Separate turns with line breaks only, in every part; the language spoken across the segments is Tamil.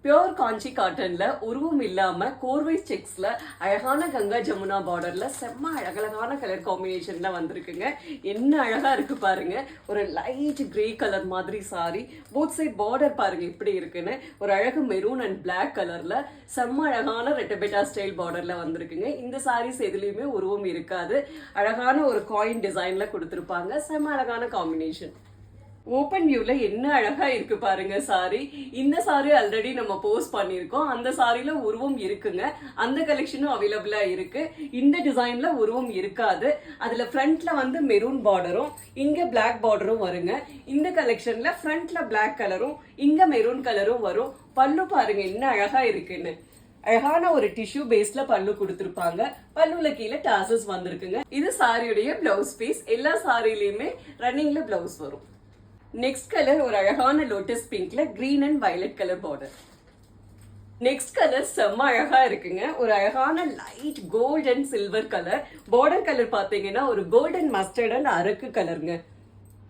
பியோர் காஞ்சி காட்டன்ல உருவம் இல்லாம கோர்வை செக்ஸ்ல அழகான கங்கா ஜமுனா பார்டர்ல செம்ம அழகழகான கலர் காம்பினேஷன்ல வந்திருக்குங்க. என்ன அழகா இருக்கு பாருங்க. ஒரு லைட் கிரே கலர் மாதிரி சாரி, போத் சைட் பார்டர் பாருங்க எப்படி இருக்குன்னு. ஒரு அழகு மெரூன் அண்ட் பிளாக் கலர்ல செம்ம அழகான ரெட்டபெட்டா ஸ்டைல் பார்டர்ல வந்திருக்குங்க. இந்த சாரீஸ் எதுலயுமே உருவம் இருக்காது. அழகான ஒரு காயின் டிசைன்ல கொடுத்திருப்பாங்க. செம்ம அழகான காம்பினேஷன். ஓப்பன் வியூல என்ன அழகா இருக்கு பாருங்க சாரி. இந்த சாரி ஆல்ரெடி நம்ம போஸ்ட் பண்ணிருக்கோம். அந்த சாரில உருவம் இருக்குங்க. அந்த கலெக்ஷனும் அவைலபிளா இருக்கு. இந்த டிசைன்ல உருவம் இருக்காது. அதுல ஃப்ரண்ட்ல வந்து மெரூன் பார்டரும் இங்க பிளாக் பார்டரும் வருங்க. இந்த கலெக்ஷன்ல ஃப்ரண்ட்ல பிளாக் கலரும் இங்க மெரூன் கலரும் வரும். பல்லு பாருங்க என்ன அழகா இருக்குன்னு. அழகான ஒரு டிஷ்யூ பேஸ்ல பல்லு கொடுத்திருப்பாங்க. பல்லுல கீழே டாசஸ் வந்திருக்குங்க. இது சாரியுடைய பிளவுஸ் பீஸ். எல்லா சாரிலயுமே ரன்னிங்ல பிளவுஸ் வரும். நெக்ஸ்ட் கலர் ஒரு அழகான லோட்டஸ் பிங்க்ல green and violet colour border. Next colour செம்ம அழகா இருக்குங்க. ஒரு அழகான light gold and silver colour. Border colour பாத்தீங்கன்னா ஒரு கோல்டன் மஸ்டர்ட் அண்ட் அரக்கு கலருங்க.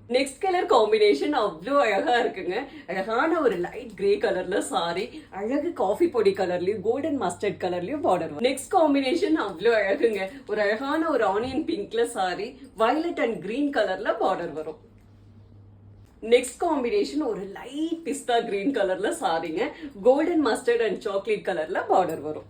நெக்ஸ்ட் கலர் காம்பினேஷன் அவ்வளோ அழகா இருக்குங்க. அழகான ஒரு லைட் கிரே கலர்ல சாரி, அழகு காஃபி பொடி கலர்லயும் கோல்டன் மஸ்டர்ட் கலர்லயும் பார்டர். நெக்ஸ்ட் காம்பினேஷன் அவ்வளோ அழகுங்க. ஒரு அழகான ஒரு ஆனியன் பிங்க்ல சாரி, வயலட் அண்ட் கிரீன் கலர்ல பார்டர் வரும். நெக்ஸ்ட் காம்பினேஷன் ஒரு லைட் பிஸ்தா கிரீன் கலர்ல சாரிங்க, கோல்டன் மஸ்டர்ட் அண்ட் சாக்லேட் கலர்ல பார்டர் வரும்.